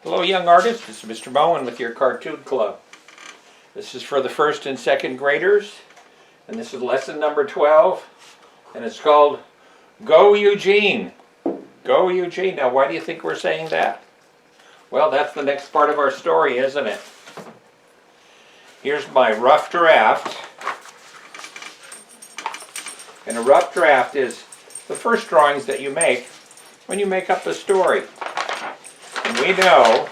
Hello young artists, this is Mr. Bowen with your Cartoon Club. This is for the first and second graders, and this is lesson number 12, and it's called Go Eugene. Go Eugene. Now why do you think we're saying that? Well, that's the next part of our story, isn't it? Here's my rough draft. And a rough draft is the first drawings that you make when you make up the story. And we know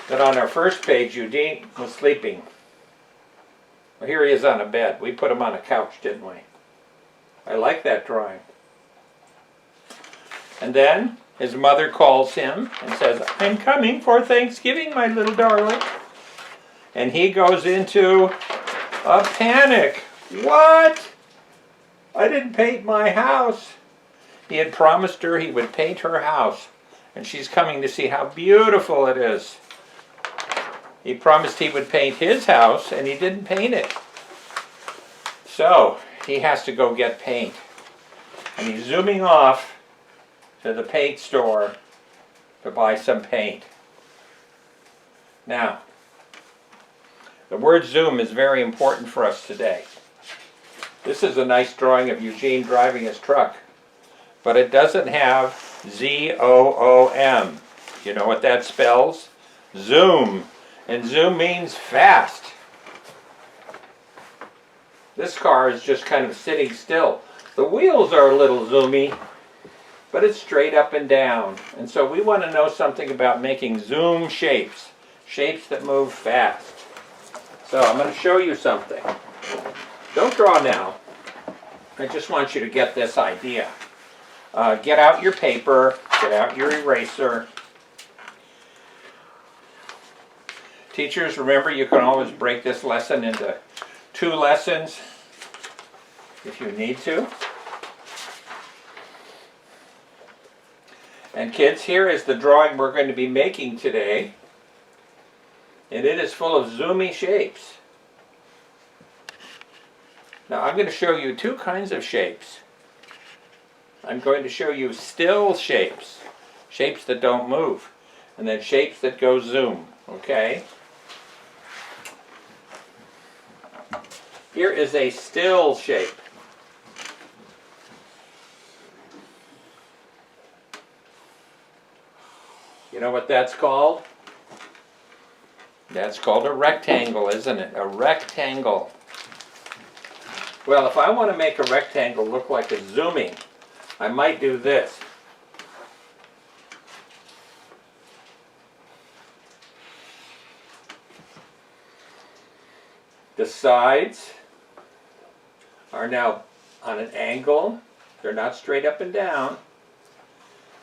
that on our first page, Eugene was sleeping. Well, here he is on a bed. We put him on a couch, didn't we? I like that drawing. And then his mother calls him and says, "I'm coming for Thanksgiving, my little darling." And he goes into a panic. What? I didn't paint my house. He had promised her he would paint her house. And she's coming to see how beautiful it is. He promised he would paint his house, and he didn't paint it. So he has to go get paint. And he's zooming off to the paint store to buy some paint. Now, the word zoom is very important for us today. This is a nice drawing of Eugene driving his truck, but it doesn't have Z-O-O-M. You know what that spells? Zoom. And zoom means fast. This car is just kind of sitting still. The wheels are a little zoomy, but it's straight up and down. And so we want to know something about making zoom shapes. Shapes that move fast. So I'm going to show you something. Don't draw now. I just want you to get this idea. Get out your paper, get out your eraser. Teachers, remember you can always break this lesson into 2 lessons if you need to. And kids, here is the drawing we're going to be making today. And it is full of zoomy shapes. Now I'm going to show you 2 kinds of shapes. I'm going to show you still shapes, shapes that don't move, and then shapes that go zoom, okay? Here is a still shape. You know what that's called? That's called a rectangle, isn't it? A rectangle. Well, if I want to make a rectangle look like it's zooming, I might do this. The sides are now on an angle. They're not straight up and down.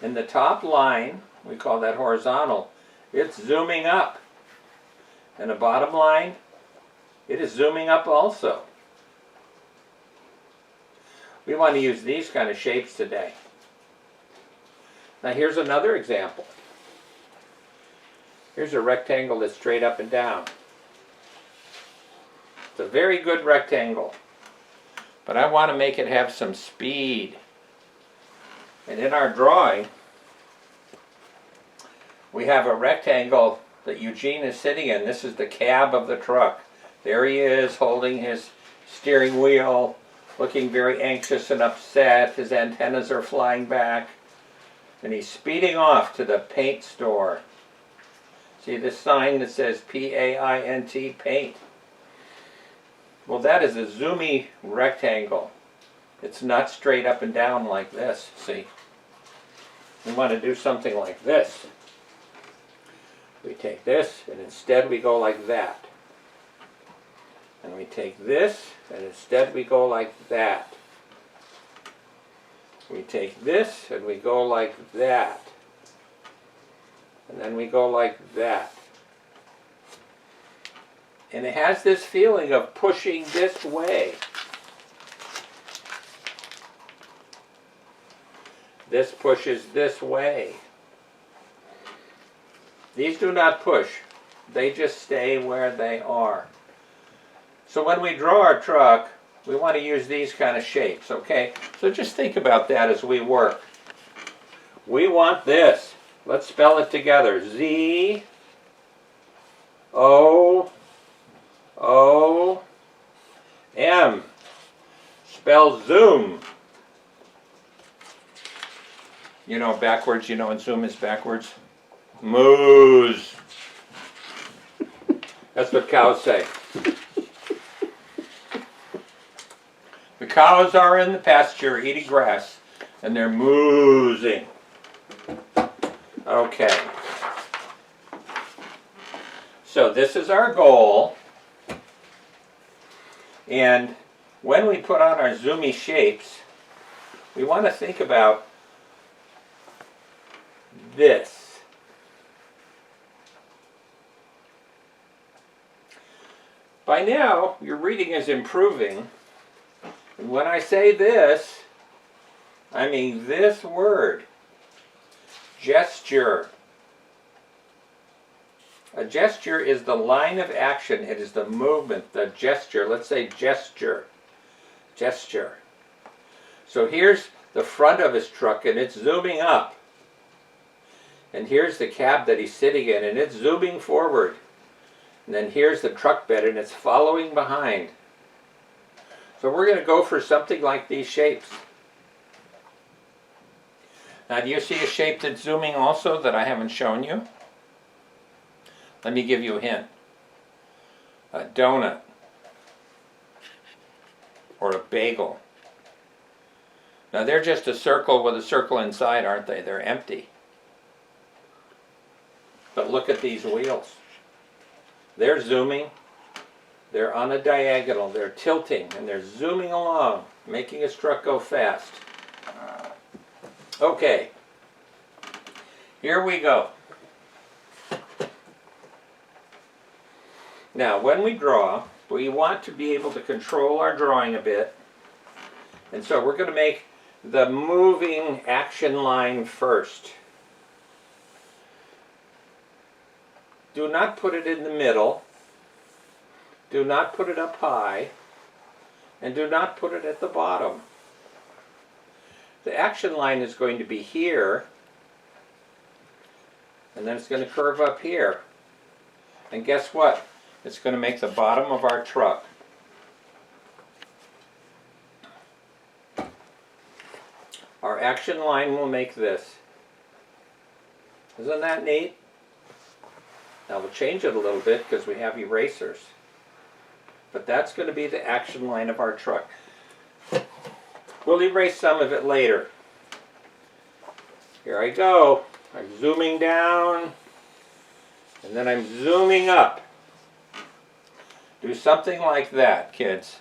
And the top line, we call that horizontal, it's zooming up. And the bottom line, it is zooming up also. We want to use these kind of shapes today. Now here's another example. Here's a rectangle that's straight up and down. It's a very good rectangle. But I want to make it have some speed. And in our drawing, we have a rectangle that Eugene is sitting in. This is the cab of the truck. There he is holding his steering wheel, looking very anxious and upset. His antennas are flying back. And he's speeding off to the paint store. See this sign that says P-A-I-N-T, paint? Well, that is a zoomy rectangle. It's not straight up and down like this, see? We want to do something like this. We take this, and instead we go like that. And we take this, and instead we go like that. We take this, and we go like that. And then we go like that. And it has this feeling of pushing this way. This pushes this way. These do not push. They just stay where they are. So when we draw our truck, we want to use these kind of shapes, okay? So just think about that as we work. We want this. Let's spell it together. Z O O M. Spell zoom. You know backwards, you know when zoom is backwards? Moose. That's what cows say. The cows are in the pasture eating grass and they're moosing. Okay. So this is our goal. And when we put on our zoomy shapes, we want to think about this. By now, your reading is improving. And when I say this, I mean this word. Gesture. A gesture is the line of action. It is the movement, the gesture. Let's say gesture. Gesture. So here's the front of his truck and it's zooming up. And here's the cab that he's sitting in and it's zooming forward. And then here's the truck bed and it's following behind. So we're going to go for something like these shapes. Now do you see a shape that's zooming also that I haven't shown you? Let me give you a hint. A donut. Or a bagel. Now they're just a circle with a circle inside, aren't they? They're empty. But look at these wheels. They're zooming. They're on a diagonal. They're tilting and they're zooming along, making his truck go fast. Okay. Here we go. Now, when we draw, we want to be able to control our drawing a bit. And so we're going to make the moving action line first. Do not put it in the middle. Do not put it up high. And do not put it at the bottom. The action line is going to be here. And then it's going to curve up here. And guess what? It's going to make the bottom of our truck. Our action line will make this. Isn't that neat? Now we'll change it a little bit because we have erasers. But that's going to be the action line of our truck. We'll erase some of it later. Here I go. I'm zooming down. And then I'm zooming up. Do something like that, kids.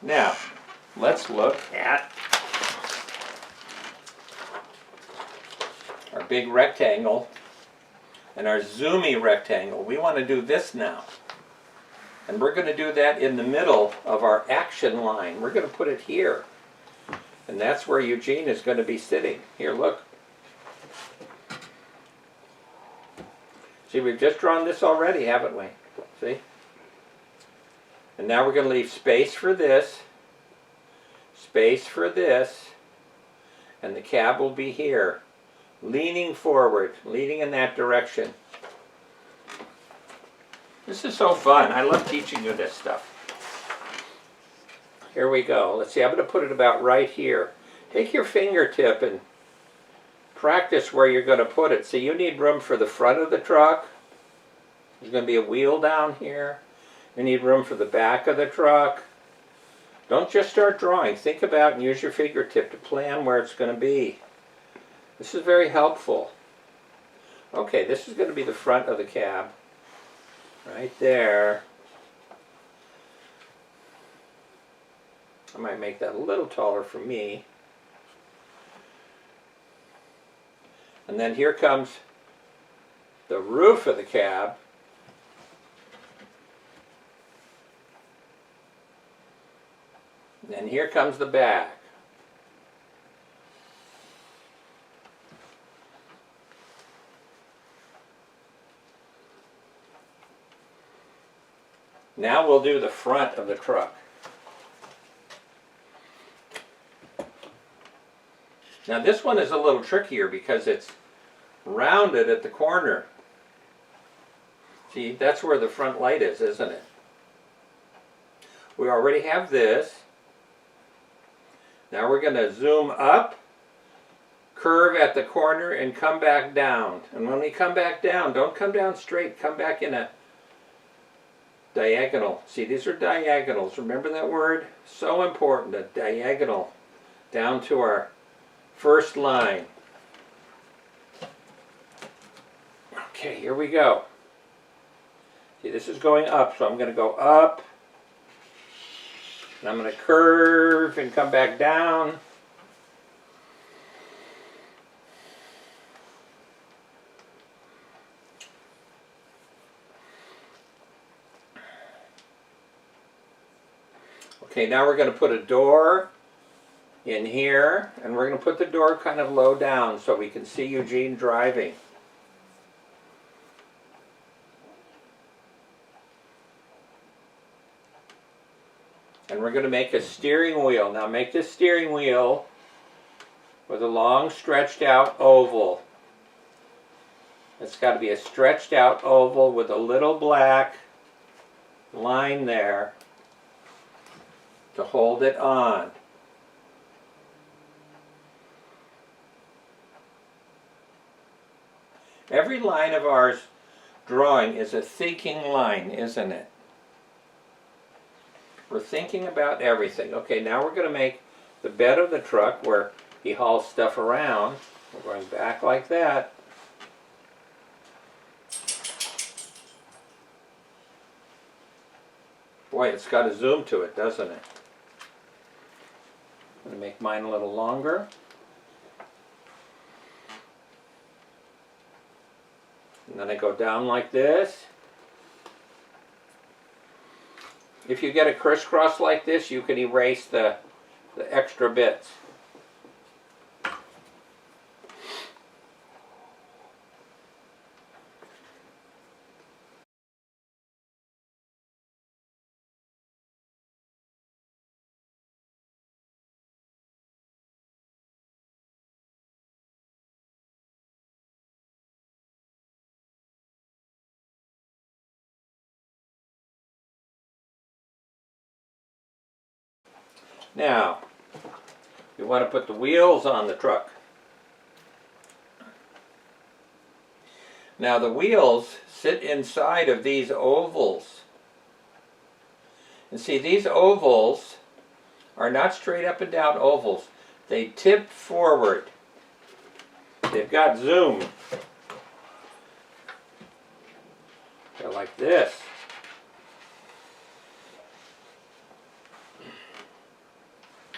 Now, let's look at our big rectangle and our zoomy rectangle. We want to do this now. And we're going to do that in the middle of our action line. We're going to put it here. And that's where Eugene is going to be sitting. Here, look. See, we've just drawn this already, haven't we? See? And now we're going to leave space for this, and the cab will be here, leaning forward, leaning in that direction. This is so fun. I love teaching you this stuff. Here we go. Let's see, I'm going to put it about right here. Take your fingertip and practice where you're going to put it. See, you need room for the front of the truck. There's going to be a wheel down here. You need room for the back of the truck. Don't just start drawing. Think about and use your fingertip to plan where it's going to be. This is very helpful. Okay, this is going to be the front of the cab. Right there. I might make that a little taller for me. And then here comes the roof of the cab. And here comes the back. Now we'll do the front of the truck. Now this one is a little trickier because it's rounded at the corner. See, that's where the front light is, isn't it? We already have this. Now we're going to zoom up, curve at the corner, and come back down. And when we come back down, don't come down straight, come back in a diagonal. See, these are diagonals. Remember that word? So important, a diagonal. Down to our first line. Okay, here we go. See, this is going up, so I'm going to go up. And I'm going to curve and come back down. Okay, now we're going to put a door in here, and we're going to put the door kind of low down so we can see Eugene driving. And we're going to make a steering wheel. Now make this steering wheel with a long stretched out oval. It's got to be a stretched out oval with a little black line there to hold it on. Every line of our drawing is a thinking line, isn't it? We're thinking about everything. Okay, now we're going to make the bed of the truck where he hauls stuff around. We're going back like that. Boy, it's got a zoom to it, doesn't it? I'm going to make mine a little longer. And then I go down like this. If you get a crisscross like this, you can erase the extra bits. Now, we want to put the wheels on the truck. Now the wheels sit inside of these ovals. And see, these ovals are not straight up and down ovals. They tip forward. They've got zoom. They're like this.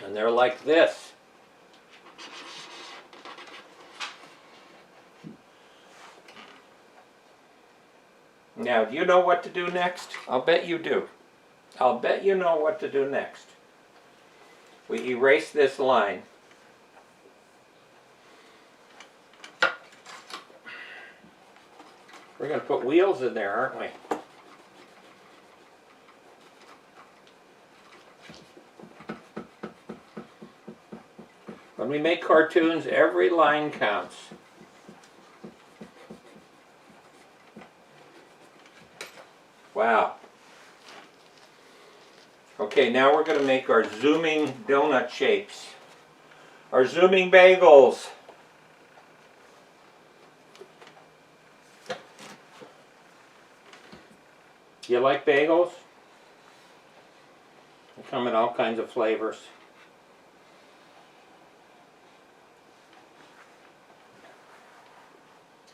And they're like this. Now, do you know what to do next? I'll bet you do. I'll bet you know what to do next. We erase this line. We're going to put wheels in there, aren't we? When we make cartoons, every line counts. Wow. Okay, now we're going to make our zooming donut shapes. Our zooming bagels. Do you like bagels? They come in all kinds of flavors.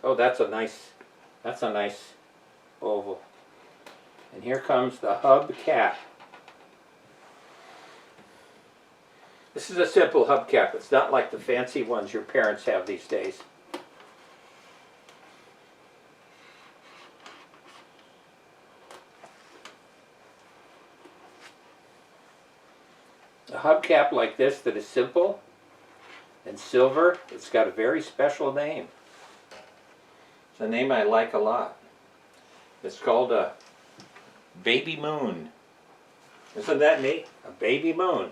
Oh, that's a nice oval. And here comes the hubcap. This is a simple hubcap. It's not like the fancy ones your parents have these days. A hubcap like this that is simple and silver, it's got a very special name. It's a name I like a lot. It's called a baby moon. Isn't that neat? A baby moon.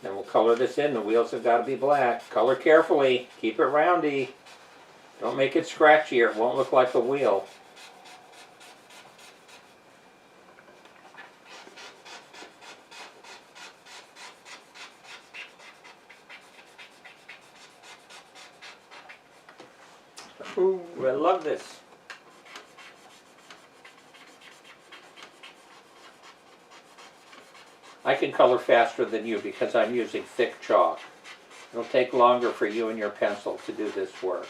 Then we'll color this in. The wheels have got to be black. Color carefully. Keep it roundy. Don't make it scratchy or it won't look like a wheel. Ooh, I love this. I can color faster than you because I'm using thick chalk. It'll take longer for you and your pencil to do this work.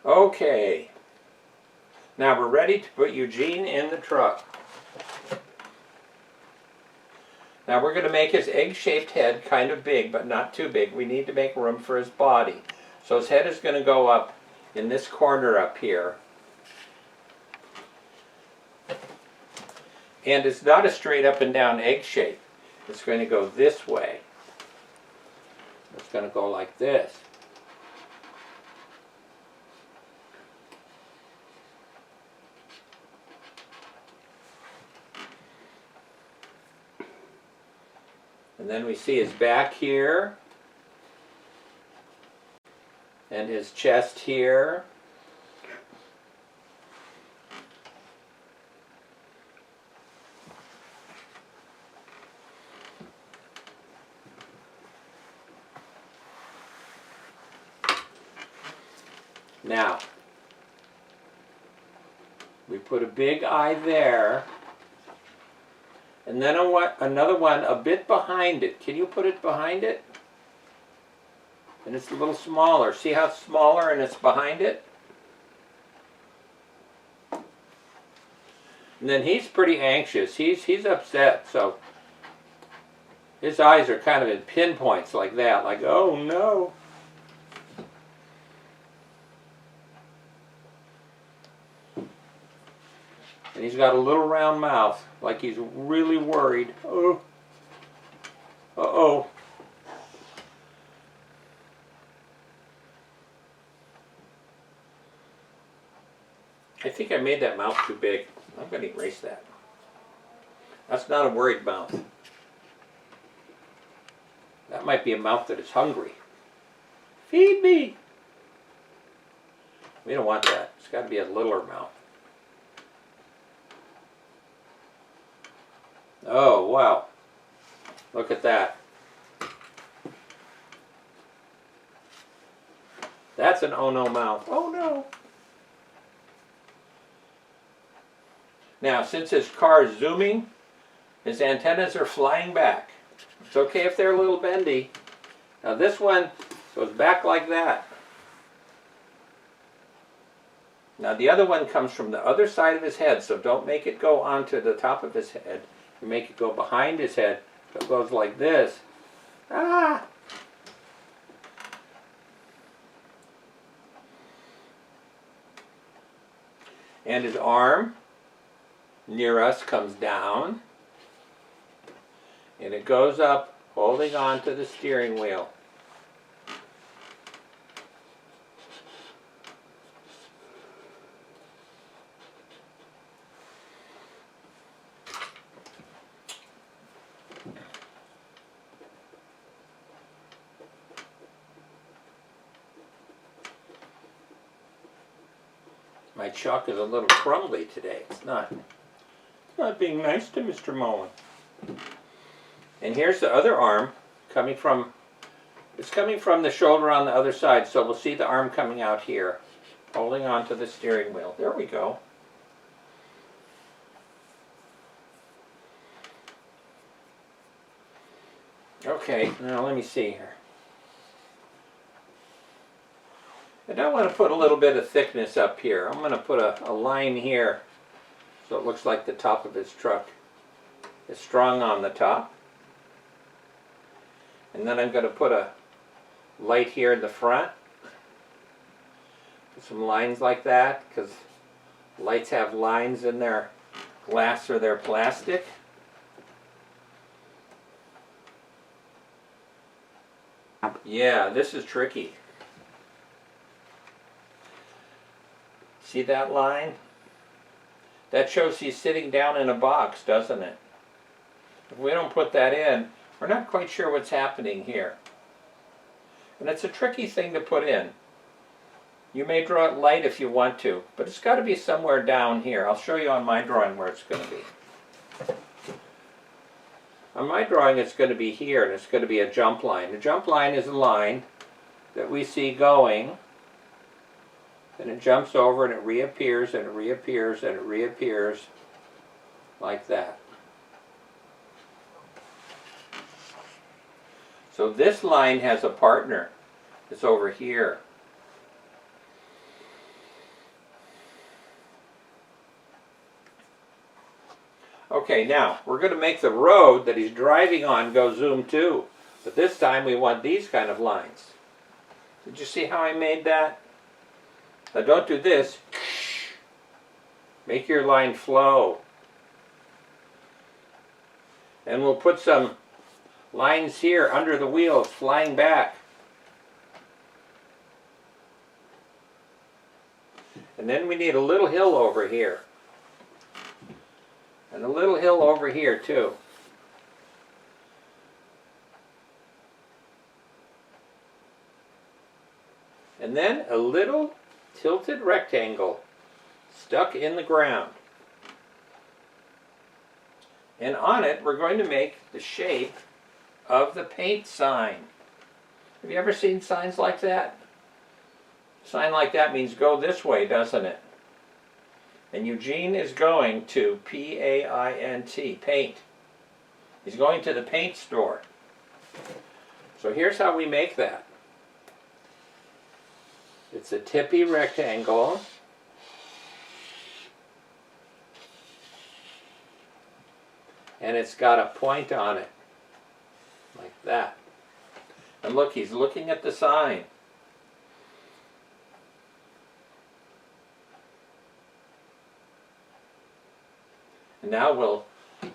Okay. Now we're ready to put Eugene in the truck. Now we're going to make his egg-shaped head kind of big, but not too big. We need to make room for his body. So his head is going to go up in this corner up here. And it's not a straight up and down egg shape. It's going to go this way. It's going to go like this. And then we see his back here, and his chest here. Now, we put a big eye there. And then I want another one a bit behind it. Can you put it behind it? And it's a little smaller. See how it's smaller and it's behind it? And then he's pretty anxious. He's upset, so his eyes are kind of in pinpoints like that, like, oh no. And he's got a little round mouth, like he's really worried. Oh. Uh-oh. I think I made that mouth too big. I'm going to erase that. That's not a worried mouth. That might be a mouth that is hungry. Feed me! We don't want that. It's got to be a littler mouth. Oh, wow. Look at that. That's an oh no mouth. Oh no. Now, since his car is zooming, his antennas are flying back. It's okay if they're a little bendy. Now this one goes back like that. Now the other one comes from the other side of his head, so don't make it go onto the top of his head. You make it go behind his head. So it goes like this. Ah! And his arm near us comes down. And it goes up, holding on to the steering wheel. My chalk is a little crumbly today. It's not being nice to Mr. Mullen. And here's the other arm coming from, it's coming from the shoulder on the other side, so we'll see the arm coming out here, holding on to the steering wheel. There we go. Okay, now let me see here. And I want to put a little bit of thickness up here. I'm going to put a line here so it looks like the top of his truck is strong on the top. And then I'm going to put a light here in the front. Put some lines like that, because lights have lines in their glass or their plastic. Yeah, this is tricky. See that line? That shows he's sitting down in a box, doesn't it? If we don't put that in, we're not quite sure what's happening here. And it's a tricky thing to put in. You may draw it light if you want to, but it's got to be somewhere down here. I'll show you on my drawing where it's going to be. On my drawing it's going to be here, and it's going to be a jump line. A jump line is a line that we see going, and it jumps over and it reappears and it reappears and it reappears like that. So this line has a partner. It's over here. Okay, now we're going to make the road that he's driving on go zoom too. But this time we want these kind of lines. Did you see how I made that? Now don't do this. Make your line flow. And we'll put some lines here under the wheels flying back. And then we need a little hill over here. And a little hill over here too. And then a little tilted rectangle stuck in the ground. And on it we're going to make the shape of the paint sign. Have you ever seen signs like that? A sign like that means go this way, doesn't it? And Eugene is going to P-A-I-N-T, paint. He's going to the paint store. So here's how we make that. It's a tippy rectangle. And it's got a point on it, like that. And look, he's looking at the sign. And now we'll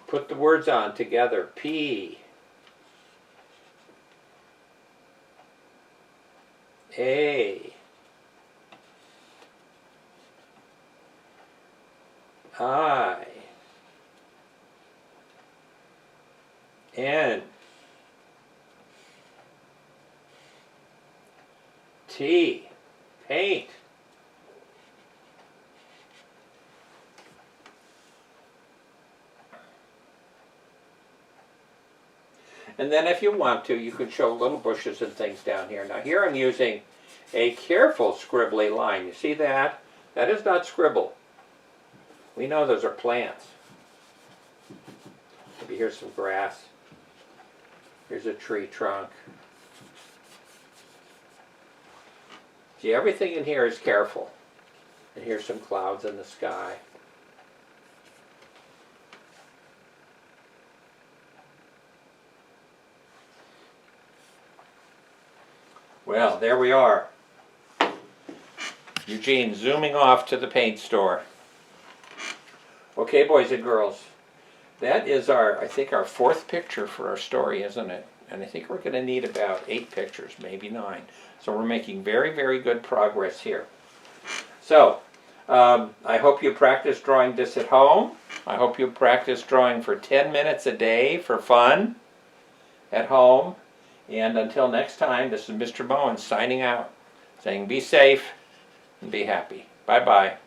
put the words on together. P A I N T, paint. And then if you want to, you could show little bushes and things down here. Now here I'm using a careful scribbly line. You see that? That is not scribble. We know those are plants. Maybe here's some grass. Here's a tree trunk. See, everything in here is careful. And here's some clouds in the sky. Well, there we are. Eugene zooming off to the paint store. Okay, boys and girls, that is I think our fourth picture for our story, isn't it? And I think we're going to need about 8 pictures, maybe 9. So we're making very, very good progress here. So, I hope you practice drawing this at home. I hope you practice drawing for 10 minutes a day for fun at home. And until next time, this is Mr. Bowen signing out, saying be safe and be happy. Bye-bye.